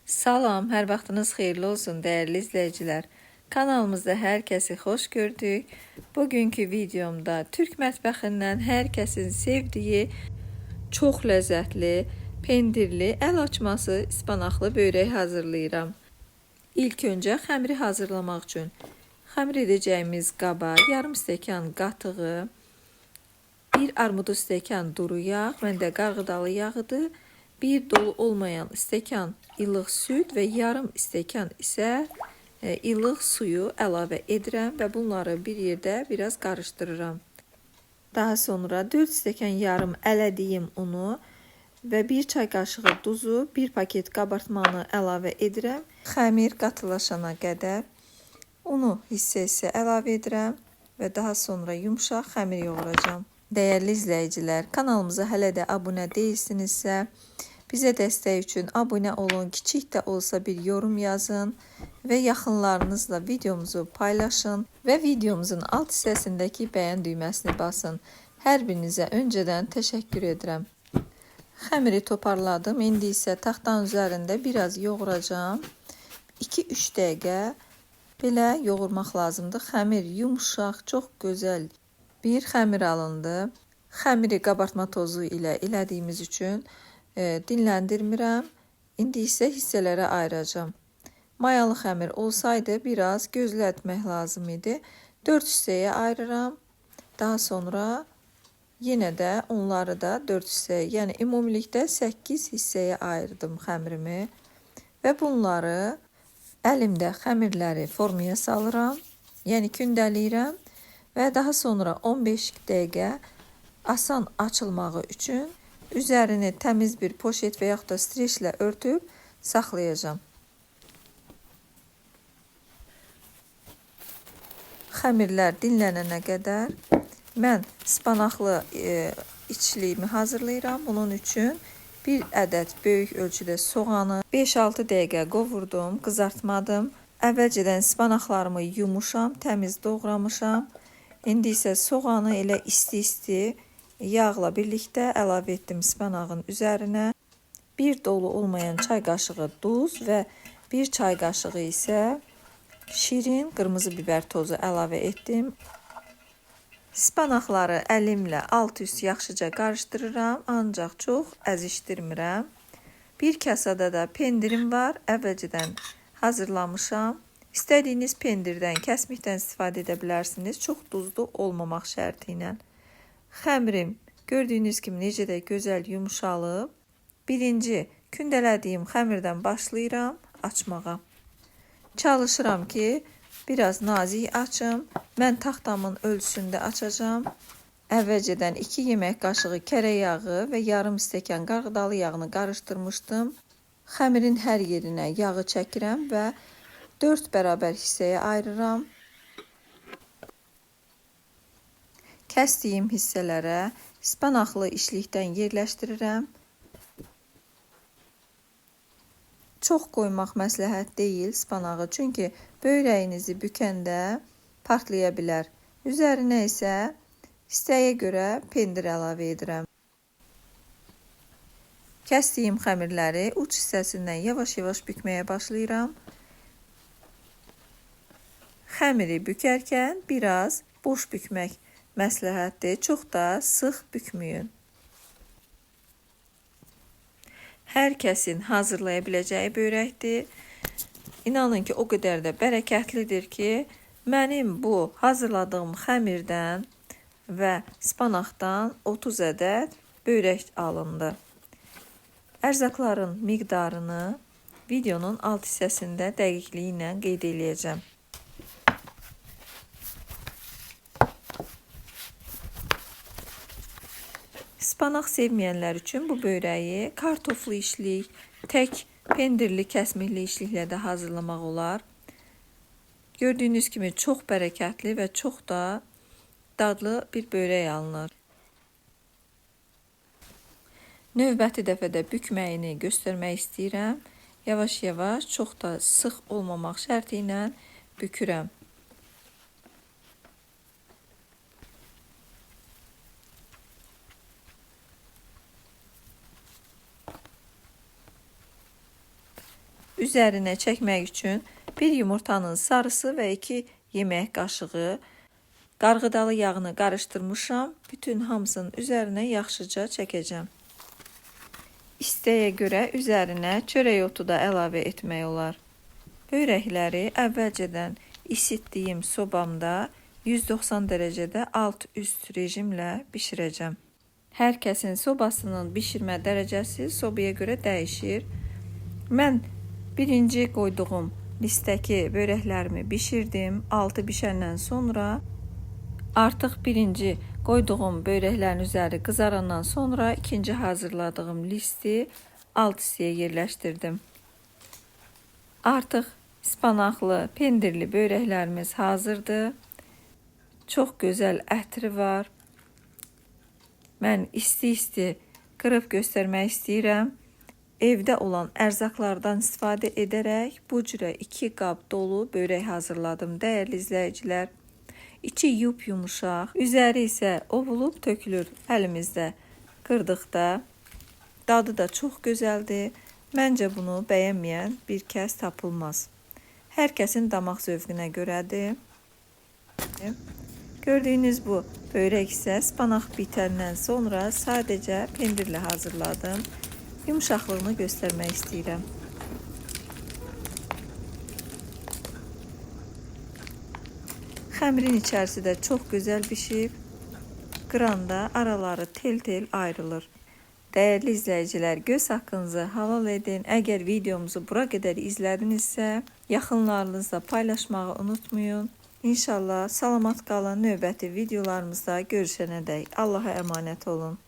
Salam, hər vaxtınız xeyirli olsun dəyərli izləyicilər. Kanalımızda hər kəsi xoş gördük. Bugünkü videomda Türk mətbəxindən hər kəsin sevdiyi çox ləzzətli, pendirli, əl açması ispanaqlı börək hazırlayıram. İlk öncə xəmiri hazırlamaq üçün xəmir edəcəyimiz qaba yarım stəkan qatığı, bir armudu stəkan duru yağ, məndə qarğıdalı yağıdır, bir dolu olmayan stəkan ilıq süd və yarım stəkan isə ilıq suyu əlavə edirəm və bunları bir yerdə biraz qarışdırıram. Daha sonra 4 stəkan yarım ələdiyim unu və 1 çay qaşığı duzu, 1 paket qabartmanı əlavə edirəm. Xəmir qatılaşana qədər unu hissə-hissə əlavə edirəm və daha sonra yumşaq xəmir yoğuracağam. Dəyərli izləyicilər, kanalımıza hələ də abunə deyilsinizsə, bizə dəstək üçün abunə olun, kiçik də olsa bir yorum yazın və yaxınlarınızla videomuzu paylaşın və videomuzun alt hissəsindəki bəyən düyməsini basın. Hər birinizə öncədən təşəkkür edirəm. Xəmiri toparladım, indi isə taxtanın üzərində biraz yoğuracağım. 2-3 dəqiqə belə yoğurmaq lazımdır. Xəmir yumşaq, çox gözəl bir xəmir alındı. Xəmiri qabartma tozu ilə elədiyimiz üçün dinləndirmirəm. İndi isə hissələrə ayıracağım. Mayalı xəmir olsaydı biraz gözlətmək lazım idi. 4 hissəyə ayırıram. Daha sonra yenə də onları da 4 hissəyə, yəni ümumilikdə 8 hissəyə ayırdım xəmirimi. Və bunları əlimdə xəmirləri formaya salıram, yəni kündəliyirəm. Və daha sonra 15 dəqiqə asan açılmağı üçün üzərini təmiz bir poşet və yaxud da streçlə örtüb saxlayacağım. Xəmirlər dinlənənə qədər mən ispanaqlı içliyimi hazırlayıram. Bunun üçün bir ədəd böyük ölçüdə soğanı 5-6 dəqiqə qovurdum, qızartmadım. Əvvəlcədən ispanaqlarımı yumuşam, təmiz doğramışam. İndi isə soğanı elə isti-isti yağla birlikdə əlavə etdim ispanağın üzərinə. Bir dolu olmayan çay qaşığı duz və 1 çay qaşığı isə şirin qırmızı biber tozu əlavə etdim. İspanaqları əlimlə alt-üst yaxşıca qarışdırıram, ancaq çox əzişdirmirəm. Bir kasada da pendirim var, əvvəlcədən hazırlamışam. İstədiyiniz pendirdən, kəsmikdən istifadə edə bilərsiniz, çox duzlu olmamaq şərti ilə. Xəmirim gördüyünüz kimi necə də gözəl yumşalıb. Birinci kündələdiyim xəmirdən başlayıram açmağa. Çalışıram ki, biraz nazik açım. Mən taxtamın ölçüsündə açacağım. Əvvəlcədən 2 yemək qaşığı kərə yağı və yarım stəkan qarğıdalı yağını qarışdırmışdım. Xəmirin hər yerinə yağı çəkirəm və 4 bərabər hissəyə ayırıram. Kəsdiyim hissələrə ispanaqlı içlikdən yerləşdirirəm. Çox qoymaq məsləhət deyil ispanağı, çünki böyrəyinizi bükəndə partlaya bilər. Üzərinə isə istəyə görə pendir əlavə edirəm. Kəsdiyim xəmirləri uç hissəsindən yavaş-yavaş bükməyə başlayıram. Xəmiri bükərkən biraz boş bükmək məsləhətdir, çox da sıx bükməyin. Hər kəsin hazırlaya biləcəyi börəkdir. İnanın ki, o qədər də bərəkətlidir ki, mənim bu hazırladığım xəmirdən və ispanaqdan 30 ədəd börək alındı. Ərzaqların miqdarını videonun alt hissəsində dəqiqliyi ilə qeyd edəcəm. İspanaq sevməyənlər üçün bu börəyi kartoflu içlik, tək pendirli kəsmikli içliklə də hazırlamaq olar. Gördüyünüz kimi çox bərəkətli və çox da dadlı bir börək alınır. Növbəti dəfədə bükməyini göstərmək istəyirəm. Yavaş-yavaş, çox da sıx olmamaq şərti ilə bükürəm. üzərinə çəkmək üçün 1 yumurtanın sarısı və 2 yemək qaşığı qarğıdalı yağını qarışdırmışam. Bütün hamısının üzərinə yaxşıca çəkəcəm. İstəyə görə üzərinə çörək otu da əlavə etmək olar. Börəkləri əvvəlcədən isitdiyim sobamda 190 dərəcədə alt-üst rejimlə bişirəcəm. Hər kəsin sobasının bişirmə dərəcəsi sobaya görə dəyişir. Mən birinci qoyduğum listəki börəklərimi bişirdim. Altı bişəndən sonra artıq birinci qoyduğum börəklərin üzəri qızarandan sonra ikinci hazırladığım listi alt hissəyə yerləşdirdim. Artıq ispanaqlı, pendirli börəklərimiz hazırdır. Çox gözəl ətri var. Mən isti-isti qırıb göstərmək istəyirəm. Evdə olan ərzaqlardan istifadə edərək bu cürə 2 qab dolu börək hazırladım dəyərli izləyicilər. İçi yumuşaq, üzəri isə ovulub tökülür əlimizdə qırdıqda. Dadı da çox gözəldir. Məncə bunu bəyənməyən bir kəs tapılmaz. Hər kəsin damaq zövqünə görədir. Gördüyünüz bu börək isə ispanaq bitəndən sonra sadəcə pendirlə hazırladım. Yumuşaqlığını göstərmək istəyirəm. Xəmirin içərisi də çox gözəl bişib. Qıranda araları tel-tel ayrılır. Dəyərli izləyicilər, göz haqqınızı halal edin. Əgər videomuzu bura qədər izlədinizsə, yaxınlarınızla paylaşmağı unutmayın. İnşallah salamat qalın. Növbəti videolarımızda görüşənədək Allaha əmanət olun.